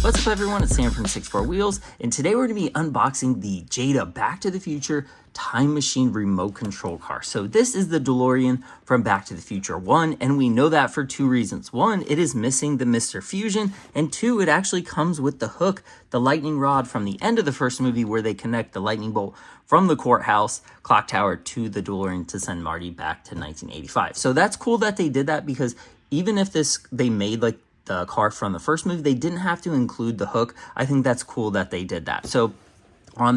What's up everyone, it's Sam from 64 Wheels, and today we're going to be unboxing the Jada Back to the Future Time Machine remote control car. So this is the DeLorean from Back to the Future 1, and we know that for two reasons. One, it is missing the Mr. Fusion, and two, it actually comes with the hook, the lightning rod from the end of the first movie where they connect the lightning bolt from the courthouse clock tower to the DeLorean to send Marty back to 1985. So that's cool that they did that, because even if they made like the car from the first movie, they didn't have to include the hook. I think that's cool that they did that. So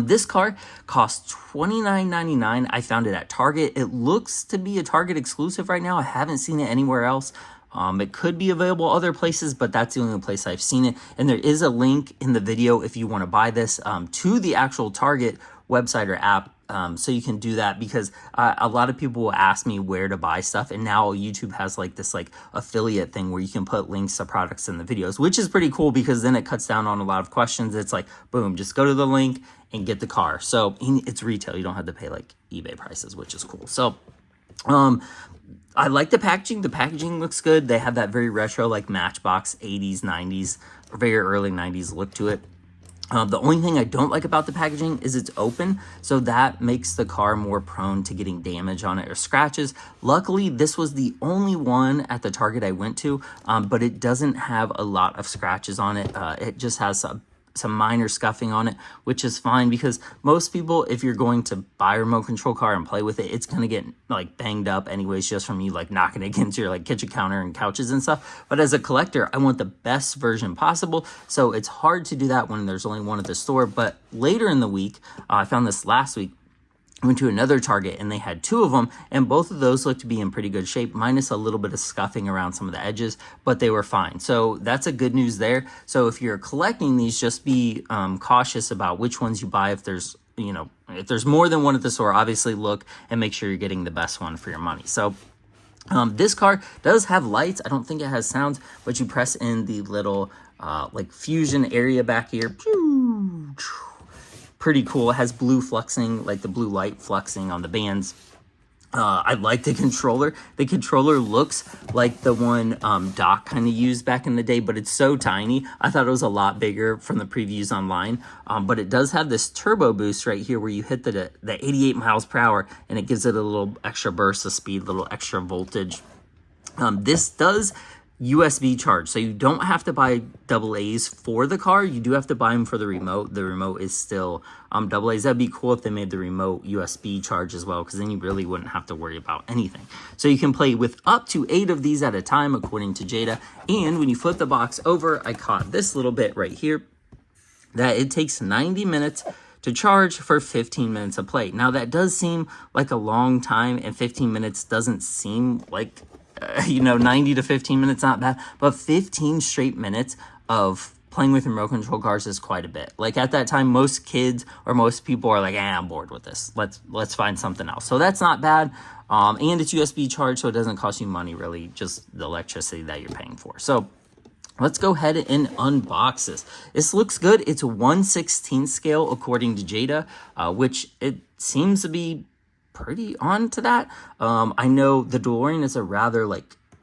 this car costs $29.99. I found it at Target. It looks to be a Target exclusive right now. I haven't seen it anywhere else. It could be available other places, but that's the only place I've seen it. And there is a link in the video if you want to buy this to the actual Target website or app. So you can do that, because a lot of people will ask me where to buy stuff, and now YouTube has like this affiliate thing where you can put links to products in the videos, which is pretty cool, because then it cuts down on a lot of questions. It's like, boom, just go to the link and get the car. So it's retail, you don't have to pay like eBay prices, which is cool. So I like the packaging. The packaging looks good. They have that very retro, like Matchbox 80s, 90s, or very early 90s look to it. The only thing I don't like about the packaging is it's open, so that makes the car more prone to getting damage on it or scratches. Luckily, this was the only one at the Target I went to, but it doesn't have a lot of scratches on it. It just has some minor scuffing on it, which is fine, because most people, if you're going to buy a remote control car and play with it, it's going to get like banged up anyways, just from you like knocking it against your like kitchen counter and couches and stuff. But as a collector, I want the best version possible, so it's hard to do that when there's only one at the store. But later in the week, I found this last week, I went to another Target and they had two of them, and both of those looked to be in pretty good shape, minus a little bit of scuffing around some of the edges, but they were fine. So that's a good news there. So if you're collecting these, just be cautious about which ones you buy. If there's more than one at the store, obviously look and make sure you're getting the best one for your money. So this car does have lights. I don't think it has sounds, but you press in the little like fusion area back here. Pretty cool. It has blue fluxing, like the blue light fluxing on the bands. I like the controller. The controller looks like the one Doc kind of used back in the day, but it's so tiny. I thought it was a lot bigger from the previews online. But it does have this turbo boost right here where you hit the 88 miles per hour, and it gives it a little extra burst of speed, a little extra voltage. This does USB charge, so you don't have to buy AA's for the car. You do have to buy them for the remote. The remote is still AA's. That'd be cool if they made the remote USB charge as well, because then you really wouldn't have to worry about anything. So you can play with up to 8 of these at a time, according to Jada. And when you flip the box over, I caught this little bit right here, that it takes 90 minutes to charge for 15 minutes of play. Now that does seem like a long time, and 15 minutes doesn't seem like 90 to 15 minutes, not bad, but 15 straight minutes of playing with remote control cars is quite a bit. Like at that time, most kids or most people are like, I'm bored with this. Let's find something else. So that's not bad. And it's USB charged, so it doesn't cost you money, really, just the electricity that you're paying for. So let's go ahead and unbox this. This looks good. It's a 1/16 scale, according to Jada, which it seems to be pretty on to that. I know the DeLorean is a rather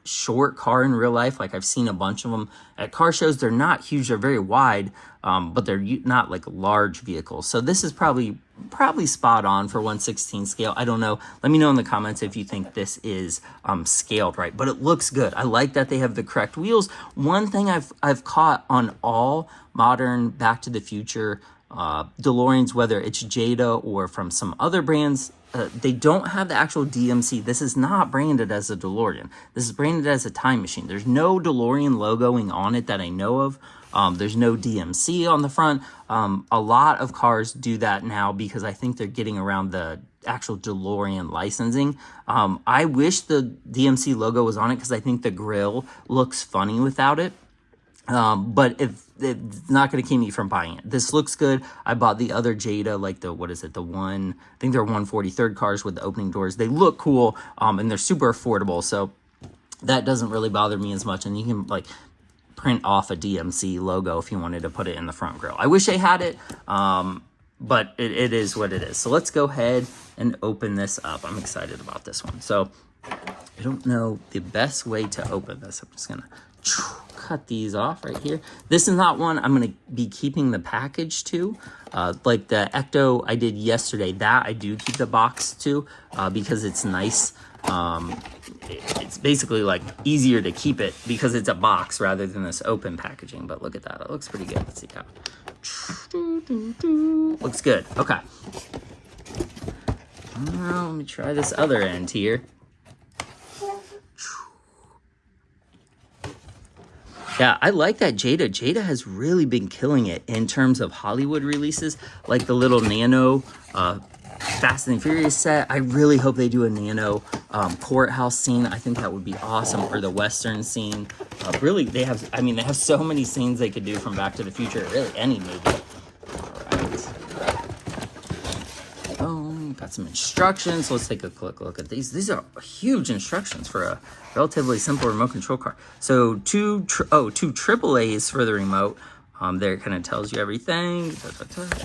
short car in real life. Like I've seen a bunch of them at car shows. They're not huge, they're very wide, but they're not like large vehicles. So this is probably spot on for 1/16 scale. I don't know. Let me know in the comments if you think this is scaled right, but it looks good. I like that they have the correct wheels. One thing I've caught on all modern Back to the Future DeLoreans, whether it's Jada or from some other brands, they don't have the actual DMC. This is not branded as a DeLorean. This is branded as a time machine. There's no DeLorean logoing on it that I know of. There's no DMC on the front. A lot of cars do that now, because I think they're getting around the actual DeLorean licensing. I wish the DMC logo was on it, because I think the grille looks funny without it. But if it's not going to keep me from buying it. This looks good. I bought the other Jada, like the, I think they're 143rd cars with the opening doors. They look cool, and they're super affordable, so that doesn't really bother me as much. And you can print off a DMC logo if you wanted to put it in the front grille. I wish they had it, but it is what it is. So let's go ahead and open this up. I'm excited about this one. So I don't know the best way to open this. I'm just gonna cut these off right here. This is not one I'm going to be keeping the package to. Like the Ecto I did yesterday, that I do keep the box to because it's nice. It's basically like easier to keep it because it's a box rather than this open packaging. But look at that, it looks pretty good. Let's see how. Looks good. Okay. Let me try this other end here. Yeah, I like that Jada. Jada has really been killing it in terms of Hollywood releases, like the little Nano Fast and Furious set. I really hope they do a Nano courthouse scene. I think that would be awesome. Or the Western scene. Really, they have, I mean, they have so many scenes they could do from Back to the Future. Really, any movie. All right. Got some instructions. Let's take a quick look at these. These are huge instructions for a relatively simple remote control car. So two AAAs for the remote. There it kind of tells you everything. What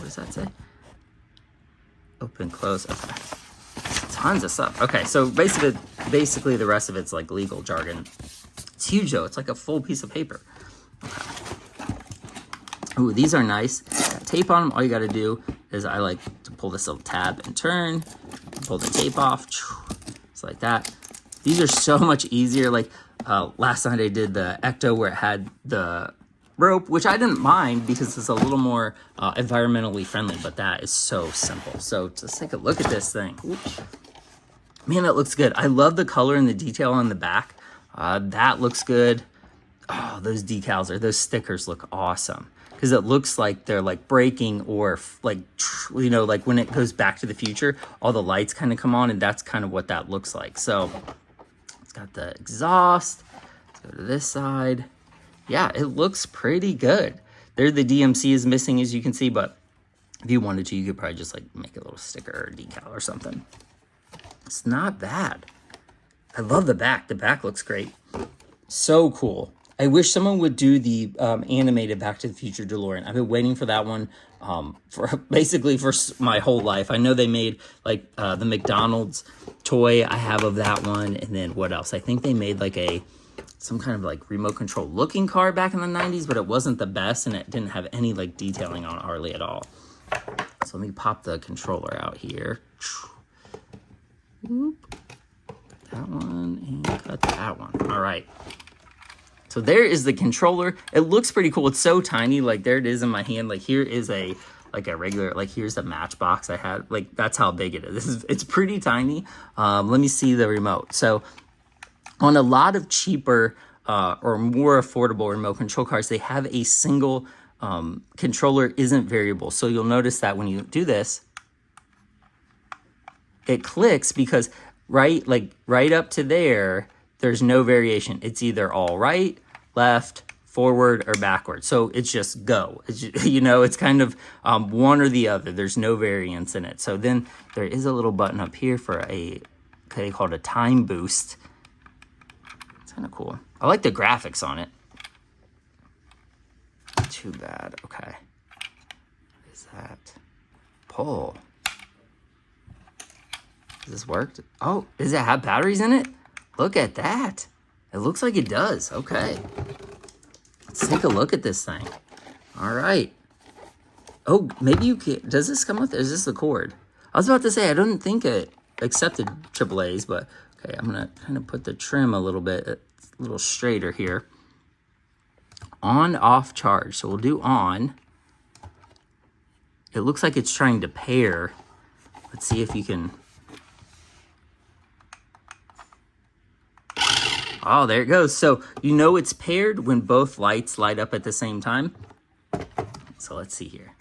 does that say? Open, close. Okay. Tons of stuff. Okay, so basically the rest of it's like legal jargon. It's huge though. It's like a full piece of paper. Okay. Ooh, these are nice. Got tape on them. All you got to do is I like to pull this little tab and turn, pull the tape off, just like that. These are so much easier. Like last night I did the Ecto where it had the rope, which I didn't mind because it's a little more environmentally friendly, but that is so simple. So just take a look at this thing. Oops. Man, that looks good. I love the color and the detail on the back. That looks good. Oh, those decals or those stickers look awesome. Because it looks like they're like breaking or like, you know, like when it goes Back to the Future, all the lights kind of come on, and that's kind of what that looks like. So it's got the exhaust. Let's go to this side. Yeah, it looks pretty good. There the DMC is missing, as you can see, but if you wanted to, you could probably just like make a little sticker or decal or something. It's not bad. I love the back. The back looks great. So cool. I wish someone would do the animated Back to the Future DeLorean. I've been waiting for that one for basically for my whole life. I know they made like the McDonald's toy I have of that one. And then what else? I think they made like some kind of like remote control looking car back in the 90s, but it wasn't the best and it didn't have any like detailing on it hardly at all. So let me pop the controller out here. Whoop. Cut that one and cut that one. All right. So there is the controller. It looks pretty cool. It's so tiny. Like there it is in my hand. Like here is a regular, like here's the Matchbox I had. Like that's how big it is. It's pretty tiny. Let me see the remote. So on a lot of cheaper or more affordable remote control cars, they have a single controller isn't variable. So you'll notice that when you do this, it clicks because right up to there, there's no variation. It's either all right, left, forward, or backward. So it's just go. It's just, you know, it's kind of one or the other. There's no variance in it. So then there is a little button up here for they call it a time boost. It's kind of cool. I like the graphics on it. Too bad. Okay. What is that? Pull. Does this work? Oh, does it have batteries in it? Look at that. It looks like it does. Okay. Let's take a look at this thing. All right. Oh, maybe you can. Does this come with? Is this the cord? I was about to say, I don't think it accepted AAAs, but okay, I'm going to kind of put the trim a little bit, a little straighter here. On, off, charge. So we'll do on. It looks like it's trying to pair. Let's see if you can. Oh, there it goes. So you know it's paired when both lights light up at the same time. So let's see here.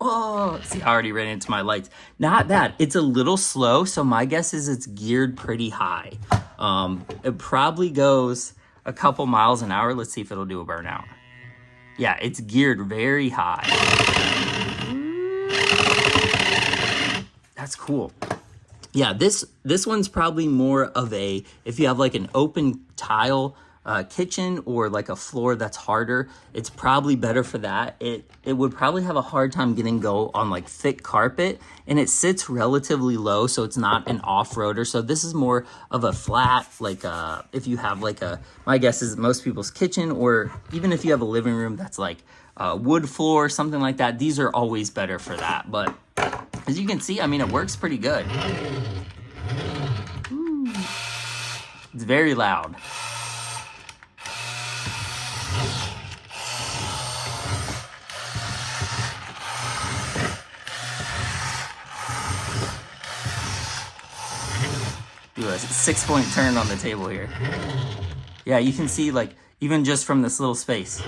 Oh, see, I already ran into my lights. Not bad. It's a little slow, so my guess is it's geared pretty high. It probably goes a couple miles an hour. Let's see if it'll do a burnout. Yeah, it's geared very high. That's cool. Yeah, this one's probably more of a, if you have like an open tile kitchen or like a floor that's harder, it's probably better for that. It would probably have a hard time getting go on like thick carpet, and it sits relatively low, so it's not an off-roader. So this is more of a flat, like if you have like my guess is most people's kitchen, or even if you have a living room that's like wood floor, something like that, these are always better for that. But as you can see, I mean, it works pretty good. Ooh. It's very loud. Do a 6-point turn on the table here. Yeah, you can see like even just from this little space,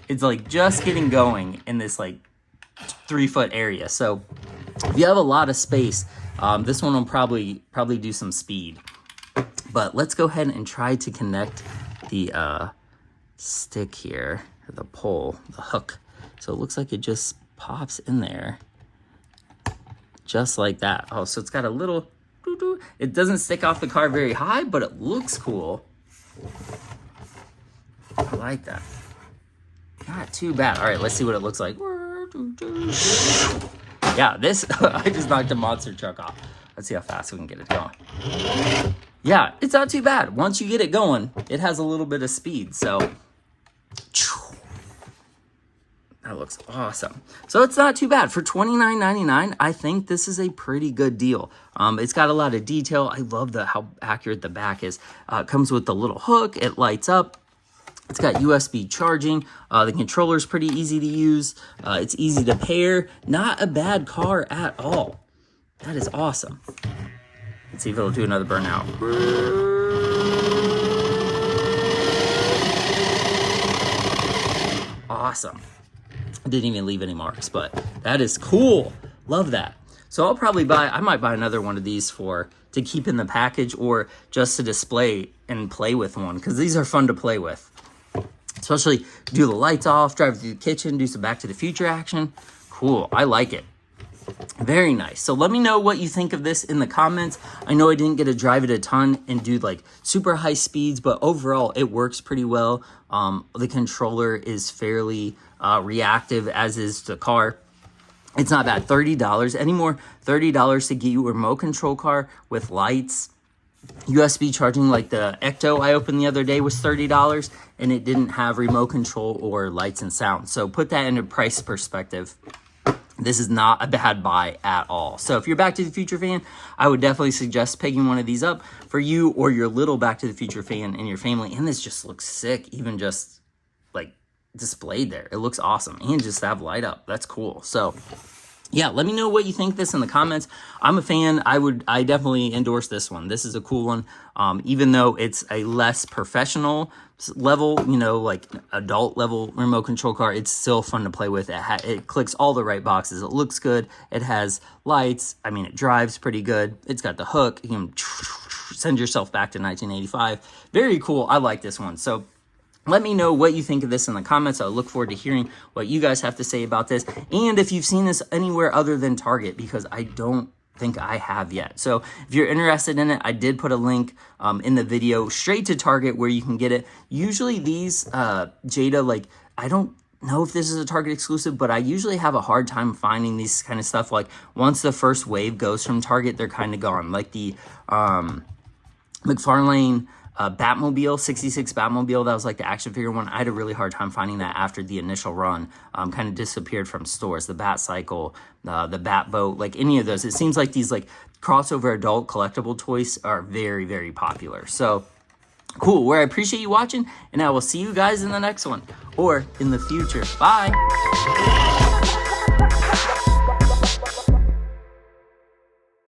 it's like just getting going in this like 3-foot area. So if you have a lot of space, this one will probably do some speed. But let's go ahead and try to connect the stick here, or the pole, the hook. So it looks like it just pops in there, just like that. Oh, so it's got a little, it doesn't stick off the car very high, but it looks cool. I like that. Not too bad. All right, let's see what it looks like. Yeah, this, I just knocked a monster truck off. Let's see how fast we can get it going. Yeah, it's not too bad. Once you get it going, it has a little bit of speed. So that looks awesome. So it's not too bad. For $29.99, I think this is a pretty good deal. It's got a lot of detail. I love how accurate the back is. It comes with the little hook. It lights up. It's got USB charging. The controller is pretty easy to use. It's easy to pair. Not a bad car at all. That is awesome. Let's see if it'll do another burnout. Awesome. I didn't even leave any marks, but that is cool. Love that. So I'll probably I might buy another one of these to keep in the package, or just to display and play with one, because these are fun to play with. Especially do the lights off, drive through the kitchen, do some Back to the Future action. Cool, I like it. Very nice. So let me know what you think of this in the comments. I know I didn't get to drive it a ton and do like super high speeds, but overall it works pretty well. The controller is fairly reactive, as is the car. It's not bad. $30 anymore. $30 to get you a remote control car with lights, USB charging. Like the Ecto I opened the other day was $30, and it didn't have remote control or lights and sound. So put that into price perspective. This is not a bad buy at all. So if you're Back to the Future fan, I would definitely suggest picking one of these up for you or your little Back to the Future fan in your family. And this just looks sick, even just like displayed there. It looks awesome. And just have light up. That's cool. So yeah, let me know what you think this in the comments. I'm a fan. I definitely endorse this one. This is a cool one. Even though it's a less professional level, like adult level remote control car, it's still fun to play with. It clicks all the right boxes. It looks good. It has lights. I mean, it drives pretty good. It's got the hook. You can send yourself back to 1985. Very cool. I like this one. So let me know what you think of this in the comments. I look forward to hearing what you guys have to say about this. And if you've seen this anywhere other than Target, because I don't think I have yet. So if you're interested in it, I did put a link in the video straight to Target where you can get it. Usually these Jada, like, I don't know if this is a Target exclusive, but I usually have a hard time finding these kind of stuff. Like once the first wave goes from Target, they're kind of gone. Like the McFarlane Batmobile, 66 Batmobile, that was like the action figure one. I had a really hard time finding that after the initial run. Kind of disappeared from stores. The Bat Cycle, the Bat Boat, like any of those. It seems like these like crossover adult collectible toys are very, very popular. So cool. Well, I appreciate you watching, and I will see you guys in the next one or in the future. Bye.